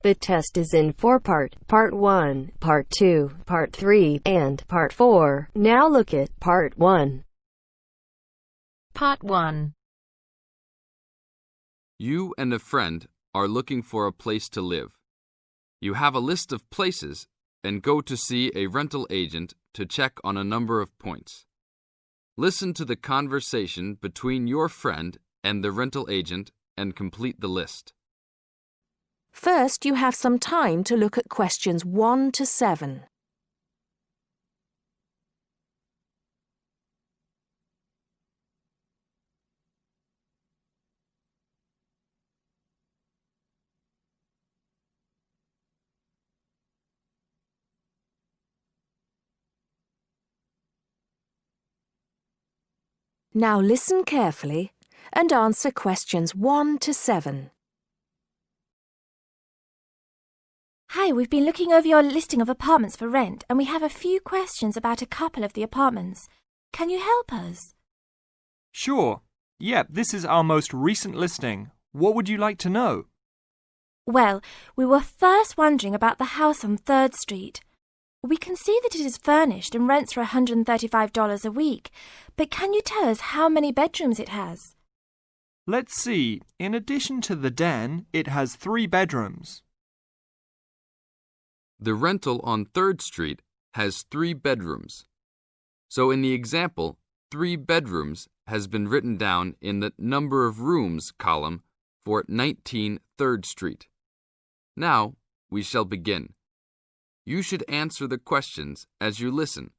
The test is in four-part, Part 1, Part 2, Part 3, and Part 4. Now look at Part 1. Part 1. You and a friend are looking for a place to live. You have a list of places and go to see a rental agent to check on a number of points. Listen to the conversation between your friend and the rental agent and complete the list. First, you have some time to look at questions 1 to 7. Now listen carefully and answer questions 1 to 7. Hi, we've been looking over your listing of apartments for rent and we have a few questions about a couple of the apartments. Can you help us? Sure. Yep, this is our most recent listing. What would you like to know? Well, we were first wondering about the house on 3rd Street. We can see that it is furnished and rents for $135 a week, but can you tell us how many bedrooms it has? Let's see. In addition to the den, it has 3 bedrooms. The rental on 3rd Street has 3 bedrooms. So in the example, 3 bedrooms has been written down in the number of rooms column for 19 3rd Street. Now we shall begin. You should answer the questions as you listen,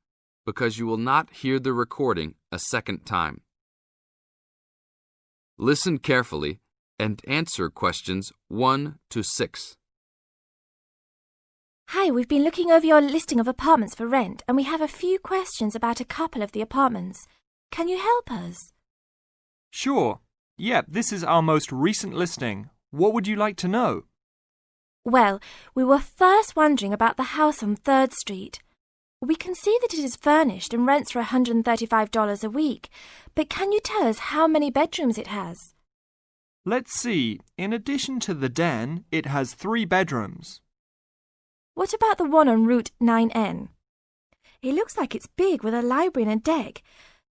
because you will not hear the recording a second time. Listen carefully and answer questions 1 to 6. Hi, we've been looking over your listing of apartments for rent and we have a few questions about a couple of the apartments. Can you help us? Sure. Yep, this is our most recent listing. What would you like to know? Well, we were first wondering about the house on 3rd Street. We can see that it is furnished and rents for $135 a week, but can you tell us how many bedrooms it has? Let's see. In addition to the den, it has 3 bedrooms. What about the one on Route 9N? It looks like it's big with a library and a deck,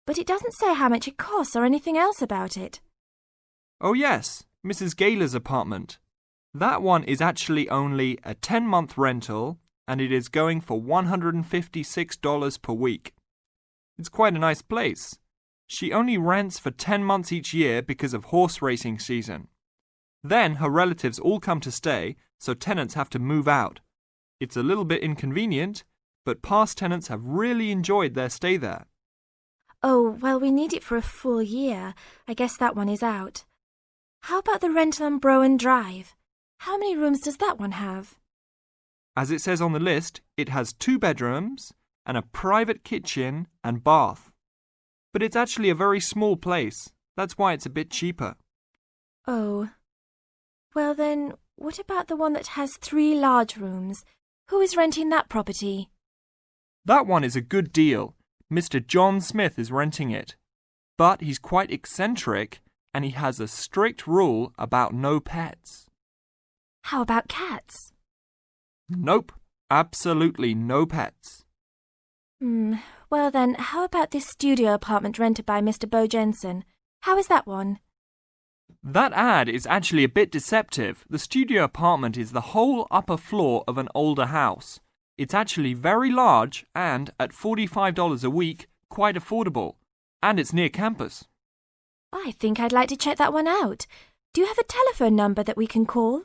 but it doesn't say how much it costs or anything else about it. Oh yes, Mrs. Gaylor's apartment. That one is actually only a 10-month rental and it is going for $156 per week. It's quite a nice place. She only rents for 10 months each year because of horse racing season. Then her relatives all come to stay, so tenants have to move out. It's a little bit inconvenient, but past tenants have really enjoyed their stay there. Oh, well, we need it for a full year. I guess that one is out. How about the rental on Browen Drive? How many rooms does that one have? As it says on the list, it has 2 bedrooms and a private kitchen and bath. But it's actually a very small place. That's why it's a bit cheaper. Oh. Well then, what about the one that has 3 large rooms? Who is renting that property? That one is a good deal. Mr. John Smith is renting it. But he's quite eccentric and he has a strict rule about no pets. How about cats? Nope, absolutely no pets. Well then, how about this studio apartment rented by Mr. Bo Jensen? How is that one? That ad is actually a bit deceptive. The studio apartment is the whole upper floor of an older house. It's actually very large and, at $45 a week, quite affordable. And it's near campus. I think I'd like to check that one out. Do you have a telephone number that we can call?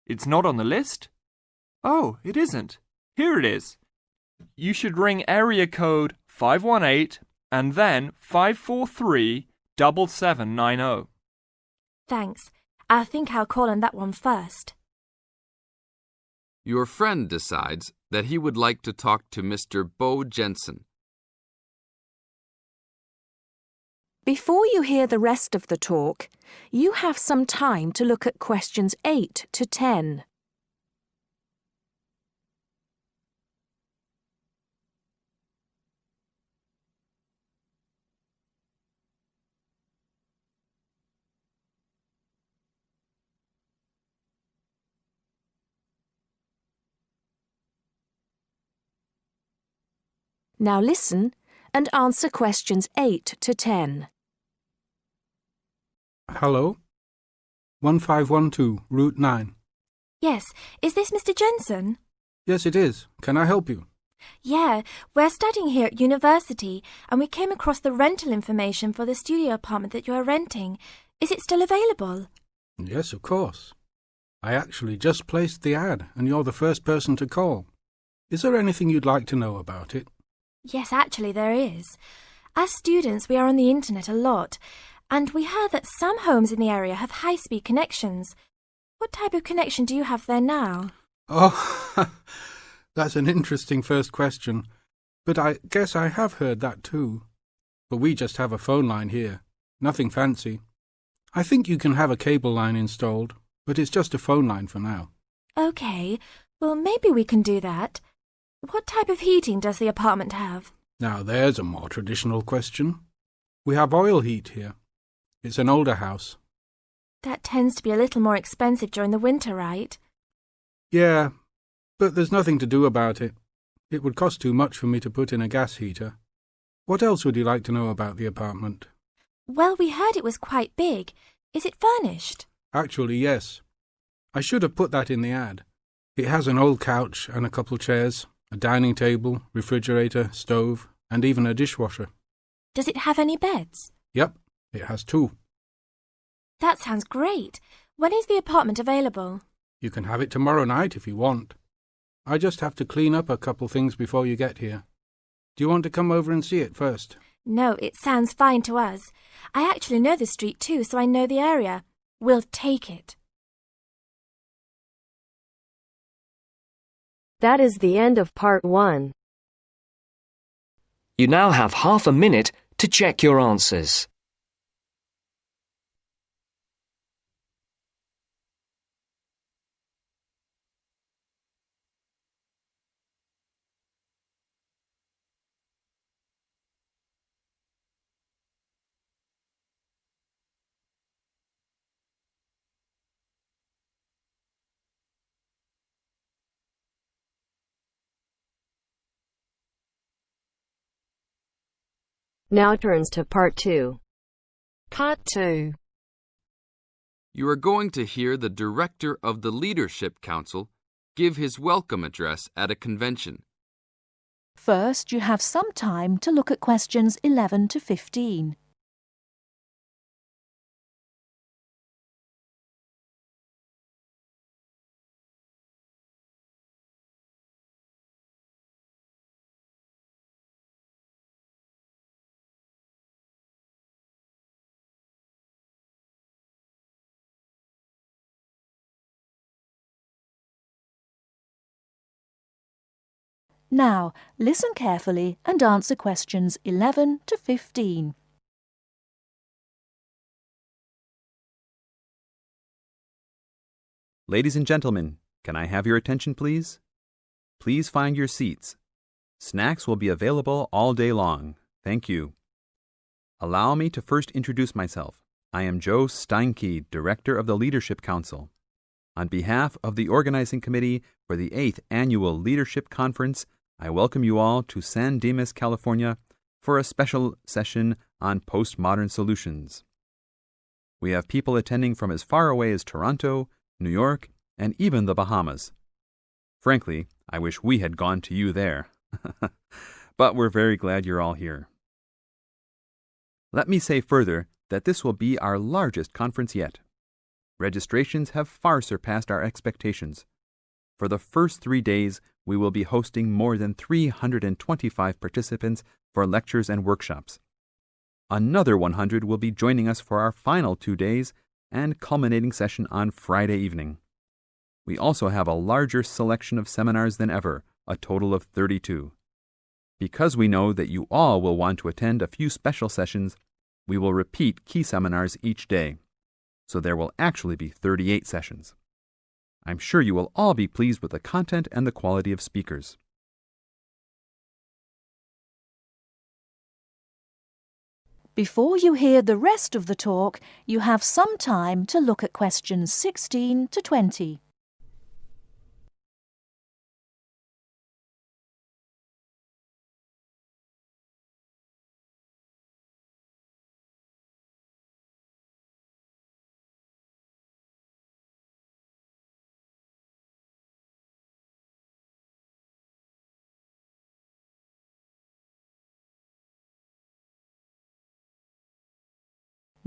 It's not on the list? Oh, it isn't. Here it is. You should ring area code 518 and then 543-7790. Thanks. I think I'll call on that one first. Your friend decides that he would like to talk to Mr. Bo Jensen. Before you hear the rest of the talk, you have some time to look at questions 8 to 10. Now listen and answer questions 8 to 10. Hello? 1512, Route 9. Yes, is this Mr. Jensen? Yes, it is. Can I help you? Yeah, we're studying here at university and we came across the rental information for the studio apartment that you are renting. Is it still available? Yes, of course. I actually just placed the ad and you're the first person to call. Is there anything you'd like to know about it? Yes, actually there is. As students, we are on the internet a lot, and we heard that some homes in the area have high-speed connections. What type of connection do you have there now? Oh, that's an interesting first question. But I guess I have heard that too. But we just have a phone line here. Nothing fancy. I think you can have a cable line installed, but it's just a phone line for now. Okay, well maybe we can do that. What type of heating does the apartment have? Now there's a more traditional question. We have oil heat here. It's an older house. That tends to be a little more expensive during the winter, right? Yeah, but there's nothing to do about it. It would cost too much for me to put in a gas heater. What else would you like to know about the apartment? Well, we heard it was quite big. Is it furnished? Actually, yes. I should have put that in the ad. It has an old couch and a couple chairs, a dining table, refrigerator, stove, and even a dishwasher. Does it have any beds? Yep, it has 2. That sounds great. When is the apartment available? You can have it tomorrow night if you want. I just have to clean up a couple things before you get here. Do you want to come over and see it first? No, it sounds fine to us. I actually know the street too, so I know the area. We'll take it. That is the end of part 1. You now have half a minute to check your answers. Now turns to part 2. Part 2. You are going to hear the director of the Leadership Council give his welcome address at a convention. First, you have some time to look at questions 11 to 15. Now, listen carefully and answer questions 11 to 15. Ladies and gentlemen, can I have your attention, please? Please find your seats. Snacks will be available all day long. Thank you. Allow me to first introduce myself. I am Joe Steinke, Director of the Leadership Council. On behalf of the Organizing Committee for the 8th Annual Leadership Conference, I welcome you all to San Dimas, California, for a special session on postmodern solutions. We have people attending from as far away as Toronto, New York, and even the Bahamas. Frankly, I wish we had gone to you there. But we're very glad you're all here. Let me say further that this will be our largest conference yet. Registrations have far surpassed our expectations. For the first 3 days, we will be hosting more than 325 participants for lectures and workshops. Another 100 will be joining us for our final 2 days and culminating session on Friday evening. We also have a larger selection of seminars than ever, a total of 32. Because we know that you all will want to attend a few special sessions, we will repeat key seminars each day. So there will actually be 38 sessions. I'm sure you will all be pleased with the content and the quality of speakers. Before you hear the rest of the talk, you have some time to look at questions 16 to 20.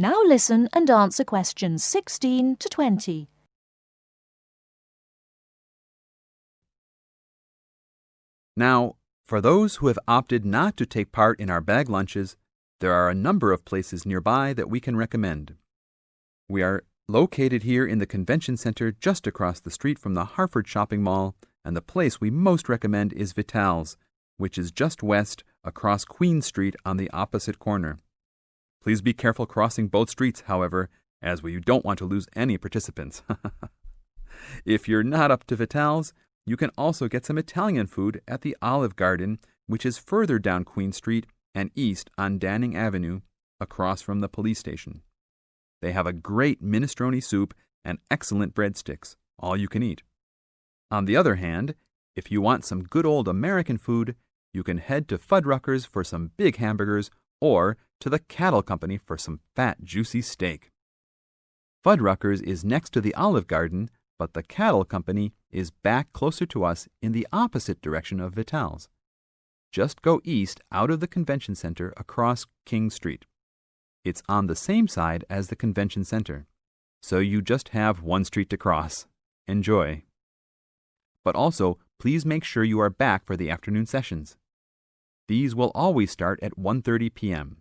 Now listen and answer questions 16 to 20. Now, for those who have opted not to take part in our bag lunches, there are a number of places nearby that we can recommend. We are located here in the convention center just across the street from the Harford Shopping Mall, and the place we most recommend is Vital's, which is just west across Queen Street on the opposite corner. Please be careful crossing both streets, however, as we don't want to lose any participants. If you're not up to Vital's, you can also get some Italian food at the Olive Garden, which is further down Queen Street and east on Danning Avenue, across from the police station. They have a great minestrone soup and excellent breadsticks, all you can eat. On the other hand, if you want some good old American food, you can head to Fuddruckers for some big hamburgers or to the Cattle Company for some fat, juicy steak. Fuddruckers is next to the Olive Garden, but the Cattle Company is back closer to us in the opposite direction of Vital's. Just go east out of the convention center across King Street. It's on the same side as the convention center, so you just have one street to cross. Enjoy. But also, please make sure you are back for the afternoon sessions. These will always start at 1:30 p.m.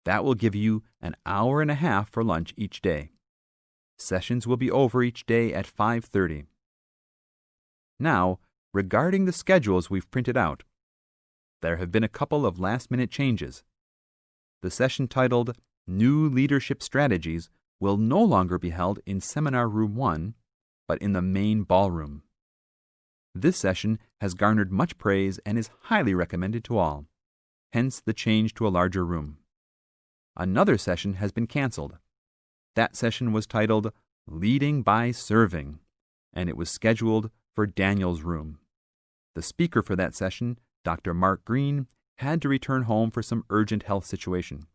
That will give you an hour and a half for lunch each day. Sessions will be over each day at 5:30. Now, regarding the schedules we've printed out, there have been a couple of last-minute changes. The session titled New Leadership Strategies will no longer be held in Seminar Room 1, but in the main ballroom. This session has garnered much praise and is highly recommended to all, hence the change to a larger room. Another session has been canceled. That session was titled Leading by Serving, and it was scheduled for Daniel's room. The speaker for that session, Dr. Mark Green, had to return home for some urgent health situation.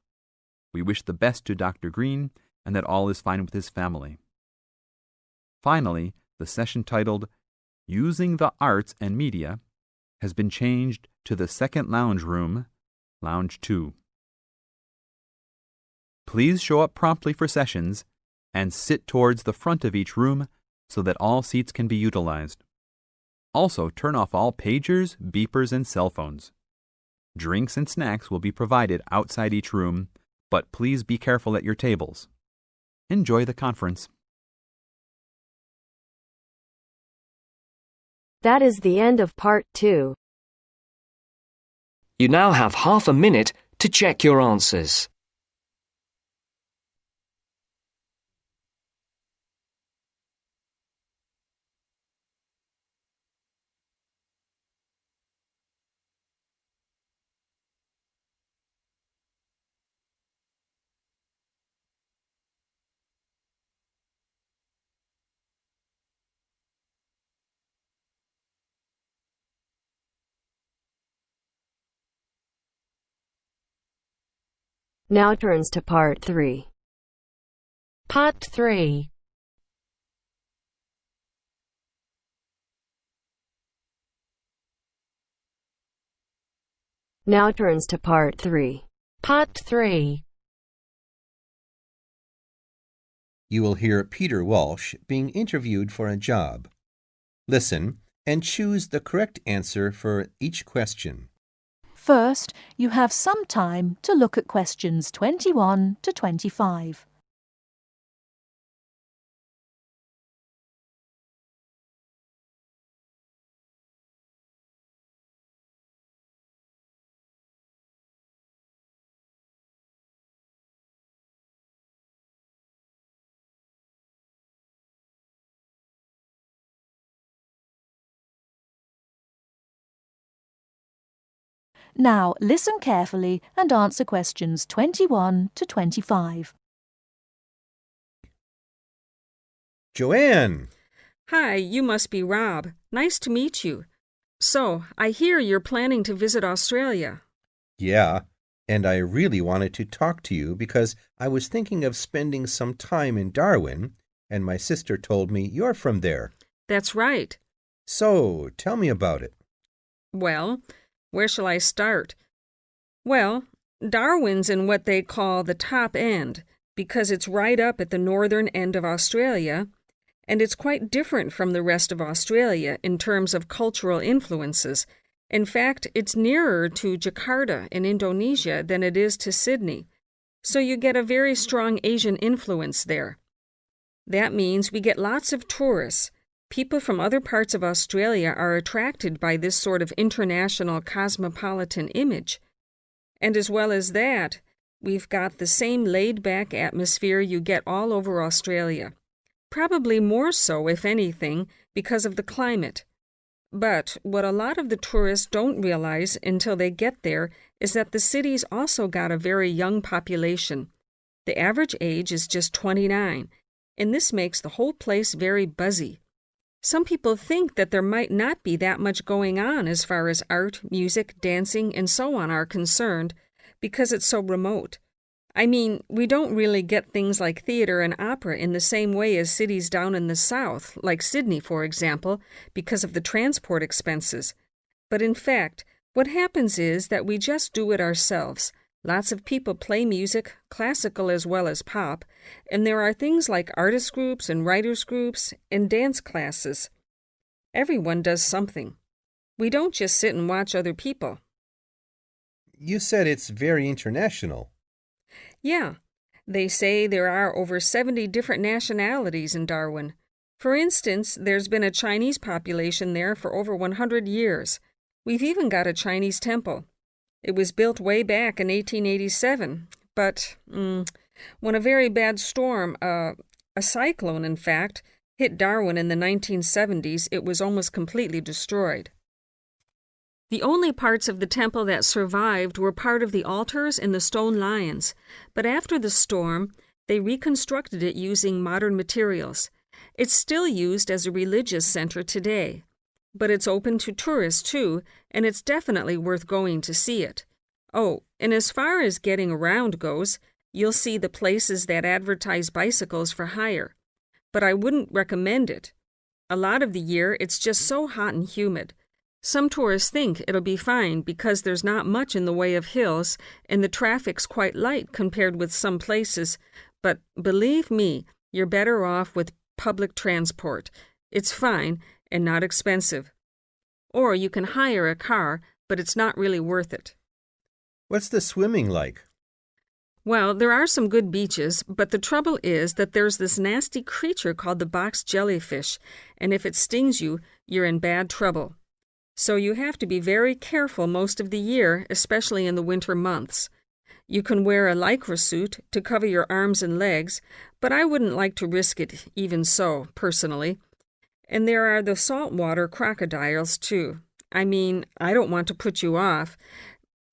We wish the best to Dr. Green and that all is fine with his family. Finally, the session titled Using the Arts and Media has been changed to the second lounge room, Lounge 2. Please show up promptly for sessions and sit towards the front of each room so that all seats can be utilized. Also, turn off all pagers, beepers, and cell phones. Drinks and snacks will be provided outside each room, but please be careful at your tables. Enjoy the conference. That is the end of part 2. You now have half a minute to check your answers. Now turns to part 3. Part 3. Now turns to part 3. Part 3. You will hear Peter Walsh being interviewed for a job. Listen and choose the correct answer for each question. First, you have some time to look at questions 21 to 25. Now, listen carefully and answer questions 21 to 25. Joanne! Hi, you must be Rob. Nice to meet you. So, I hear you're planning to visit Australia. Yeah, and I really wanted to talk to you because I was thinking of spending some time in Darwin, and my sister told me you're from there. That's right. So, tell me about it. Well, where shall I start? Well, Darwin's in what they call the top end, because it's right up at the northern end of Australia, and it's quite different from the rest of Australia in terms of cultural influences. In fact, it's nearer to Jakarta in Indonesia than it is to Sydney, so you get a very strong Asian influence there. That means we get lots of tourists. People from other parts of Australia are attracted by this sort of international cosmopolitan image. And as well as that, we've got the same laid-back atmosphere you get all over Australia. Probably more so, if anything, because of the climate. But what a lot of the tourists don't realize until they get there is that the city's also got a very young population. The average age is just 29, and this makes the whole place very buzzy. Some people think that there might not be that much going on as far as art, music, dancing, and so on are concerned, because it's so remote. I mean, we don't really get things like theater and opera in the same way as cities down in the south, like Sydney, for example, because of the transport expenses. But in fact, what happens is that we just do it ourselves. Lots of people play music, classical as well as pop, and there are things like artist groups and writers groups and dance classes. Everyone does something. We don't just sit and watch other people. You said it's very international. Yeah, they say there are over 70 different nationalities in Darwin. For instance, there's been a Chinese population there for over 100 years. We've even got a Chinese temple. It was built way back in 1887, but when a very bad storm, a cyclone in fact, hit Darwin in the 1970s, it was almost completely destroyed. The only parts of the temple that survived were part of the altars and the stone lions, but after the storm, they reconstructed it using modern materials. It's still used as a religious center today, but it's open to tourists too, and it's definitely worth going to see it. Oh, and as far as getting around goes, you'll see the places that advertise bicycles for hire, but I wouldn't recommend it. A lot of the year, it's just so hot and humid. Some tourists think it'll be fine because there's not much in the way of hills and the traffic's quite light compared with some places, but believe me, you're better off with public transport. It's fine and not expensive. Or you can hire a car, but it's not really worth it. What's the swimming like? Well, there are some good beaches, but the trouble is that there's this nasty creature called the box jellyfish, and if it stings you, you're in bad trouble. So you have to be very careful most of the year, especially in the winter months. You can wear a lycra suit to cover your arms and legs, but I wouldn't like to risk it even so, personally. And there are the saltwater crocodiles, too. I mean, I don't want to put you off.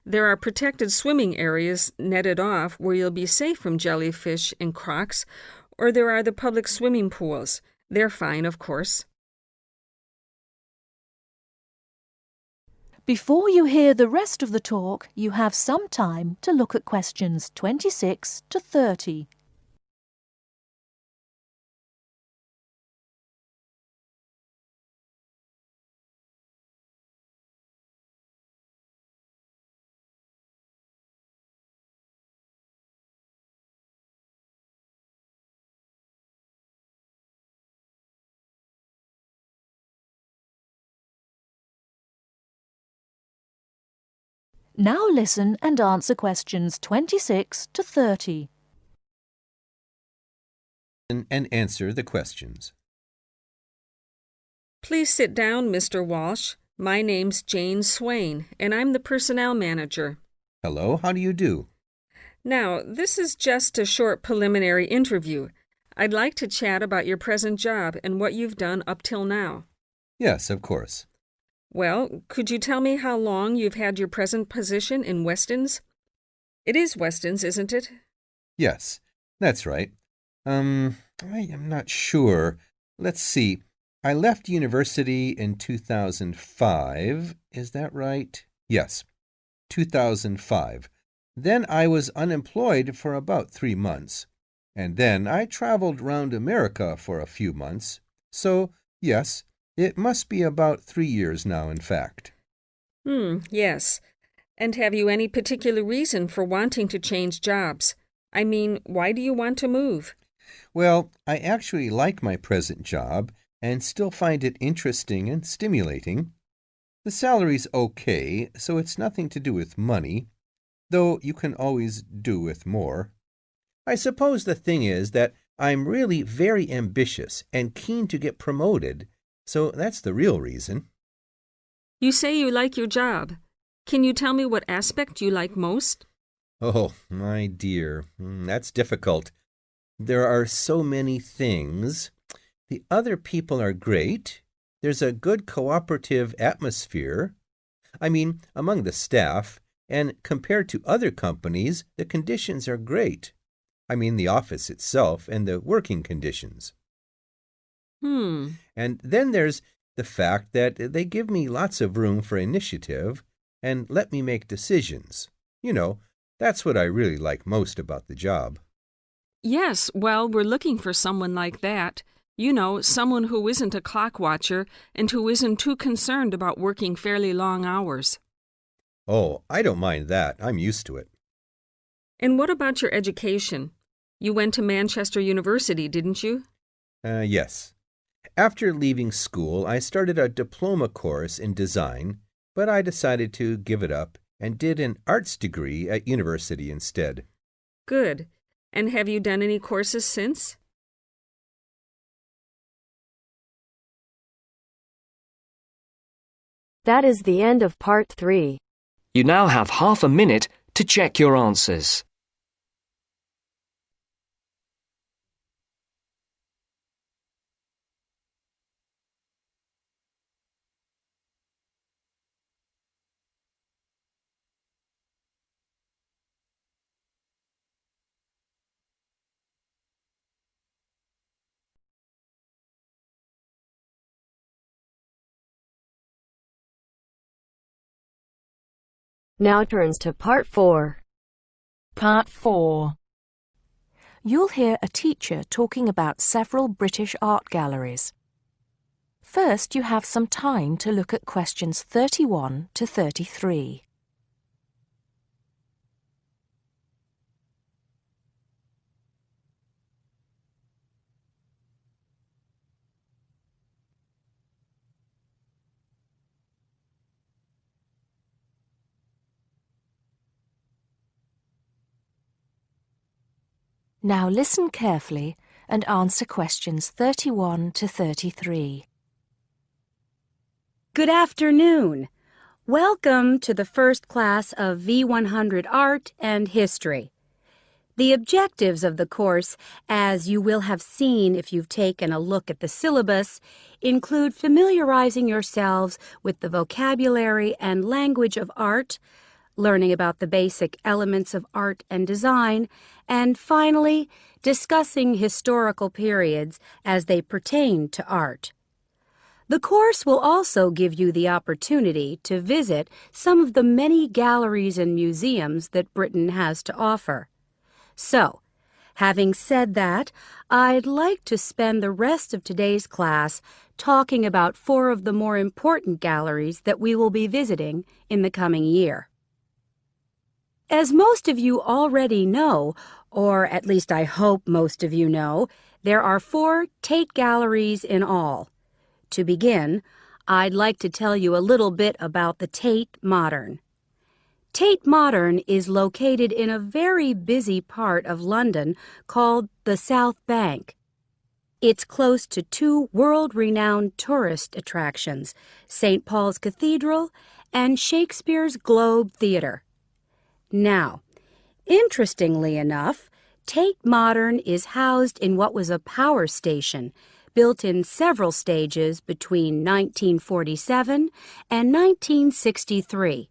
There are protected swimming areas netted off where you'll be safe from jellyfish and crocs, or there are the public swimming pools. They're fine, of course. Before you hear the rest of the talk, you have some time to look at questions 26 to 30. Now listen and answer questions 26 to 30. And answer the questions. Please sit down, Mr. Walsh. My name's Jane Swain, and I'm the personnel manager. Hello, how do you do? Now, this is just a short preliminary interview. I'd like to chat about your present job and what you've done up till now. Yes, of course. Well, could you tell me how long you've had your present position in Weston's? It is Weston's, isn't it? Yes, that's right. I am not sure. Let's see. I left university in 2005. Is that right? Yes, 2005. Then I was unemployed for about 3 months. And then I traveled round America for a few months. So, yes, it must be about 3 years now, in fact. Yes. And have you any particular reason for wanting to change jobs? I mean, why do you want to move? Well, I actually like my present job and still find it interesting and stimulating. The salary's okay, so it's nothing to do with money, though you can always do with more. I suppose the thing is that I'm really very ambitious and keen to get promoted, so that's the real reason. You say you like your job. Can you tell me what aspect you like most? Oh, my dear, that's difficult. There are so many things. The other people are great. There's a good cooperative atmosphere. I mean, among the staff, and compared to other companies, the conditions are great. I mean, the office itself and the working conditions. And then there's the fact that they give me lots of room for initiative and let me make decisions. You know, that's what I really like most about the job. Yes, well, we're looking for someone like that. You know, someone who isn't a clock watcher and who isn't too concerned about working fairly long hours. Oh, I don't mind that. I'm used to it. And what about your education? You went to Manchester University, didn't you? Yes. After leaving school, I started a diploma course in design, but I decided to give it up and did an arts degree at university instead. Good. And have you done any courses since? That is the end of part 3. You now have half a minute to check your answers. Now turns to part 4. Part 4. You'll hear a teacher talking about several British art galleries. First, you have some time to look at questions 31 to 33. Now listen carefully and answer questions 31 to 33. Good afternoon. Welcome to the first class of V100 Art and History. The objectives of the course, as you will have seen if you've taken a look at the syllabus, include familiarizing yourselves with the vocabulary and language of art, learning about the basic elements of art and design, and finally, discussing historical periods as they pertain to art. The course will also give you the opportunity to visit some of the many galleries and museums that Britain has to offer. So, having said that, I'd like to spend the rest of today's class talking about 4 of the more important galleries that we will be visiting in the coming year. As most of you already know, or at least I hope most of you know, there are 4 Tate galleries in all. To begin, I'd like to tell you a little bit about the Tate Modern. Tate Modern is located in a very busy part of London called the South Bank. It's close to 2 world-renowned tourist attractions, St. Paul's Cathedral and Shakespeare's Globe Theatre. Now, interestingly enough, Tate Modern is housed in what was a power station built in several stages between 1947 and 1963.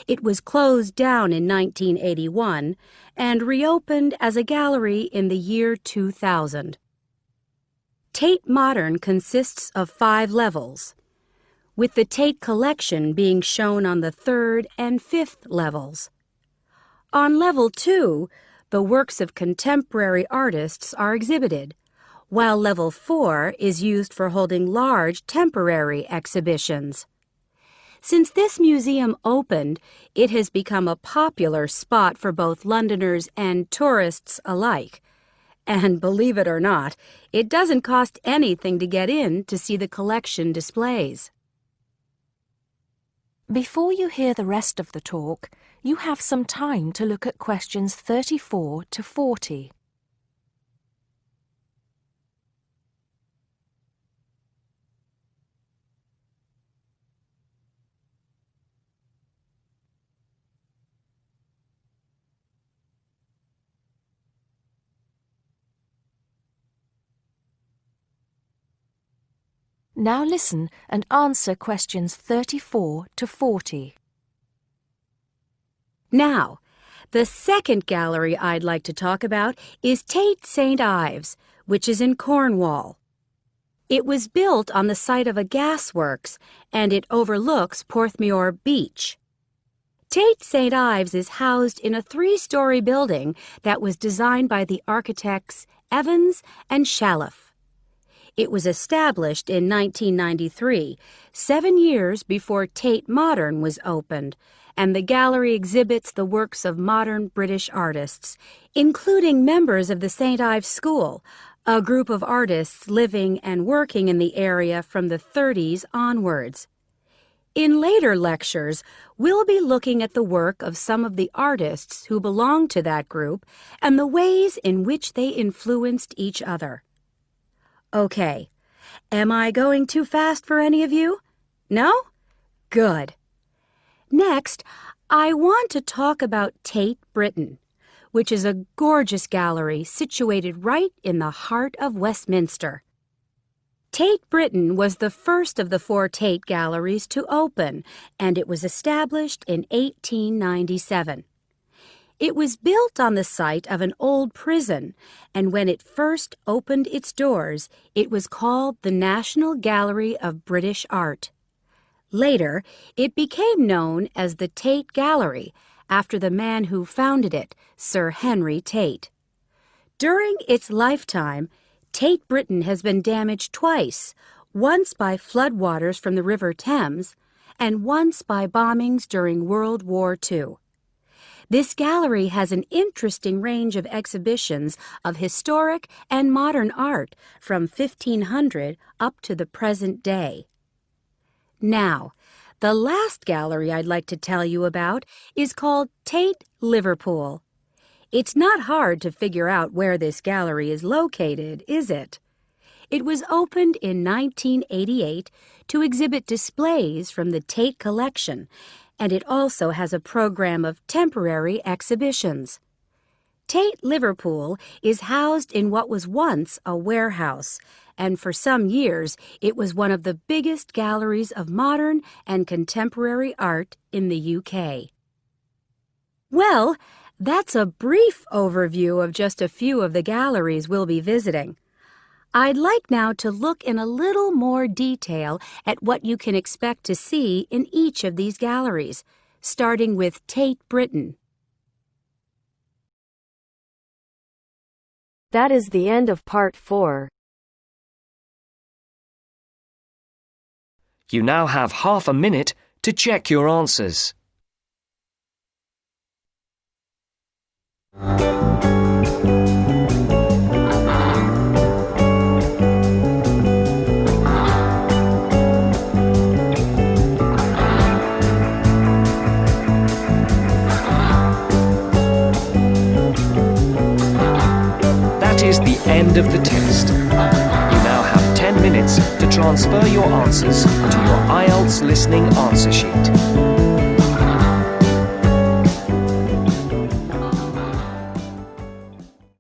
It was closed down in 1981 and reopened as a gallery in the year 2000. Tate Modern consists of 5 levels, with the Tate collection being shown on the 3rd and 5th levels. On level 2, the works of contemporary artists are exhibited, while level 4 is used for holding large temporary exhibitions. Since this museum opened, it has become a popular spot for both Londoners and tourists alike. And believe it or not, it doesn't cost anything to get in to see the collection displays. Before you hear the rest of the talk, you have some time to look at questions 34 to 40. Now listen and answer questions 34 to 40. Now, the second gallery I'd like to talk about is Tate St. Ives, which is in Cornwall. It was built on the site of a gasworks, and it overlooks Porthmeor Beach. Tate St. Ives is housed in a 3-story building that was designed by the architects Evans and Shalliff. It was established in 1993, 7 years before Tate Modern was opened, and the gallery exhibits the works of modern British artists, including members of the St. Ives School, a group of artists living and working in the area from the 30s onwards. In later lectures, we'll be looking at the work of some of the artists who belong to that group and the ways in which they influenced each other. Okay, am I going too fast for any of you? No? Good. Next, I want to talk about Tate Britain, which is a gorgeous gallery situated right in the heart of Westminster. Tate Britain was the first of the 4 Tate galleries to open, and it was established in 1897. It was built on the site of an old prison, and when it first opened its doors, it was called the National Gallery of British Art. Later, it became known as the Tate Gallery, after the man who founded it, Sir Henry Tate. During its lifetime, Tate Britain has been damaged twice, once by floodwaters from the River Thames, and once by bombings during World War II. This gallery has an interesting range of exhibitions of historic and modern art from 1500 up to the present day. Now, the last gallery I'd like to tell you about is called Tate Liverpool. It's not hard to figure out where this gallery is located, is it? It was opened in 1988 to exhibit displays from the Tate collection, and it also has a program of temporary exhibitions. Tate Liverpool is housed in what was once a warehouse, and for some years it was one of the biggest galleries of modern and contemporary art in the UK. Well, that's a brief overview of just a few of the galleries we'll be visiting. I'd like now to look in a little more detail at what you can expect to see in each of these galleries, starting with Tate Britain. That is the end of part 4. You now have half a minute to check your answers. Is the end of the test. You now have 10 minutes to transfer your answers to your Ielts listening answer sheet.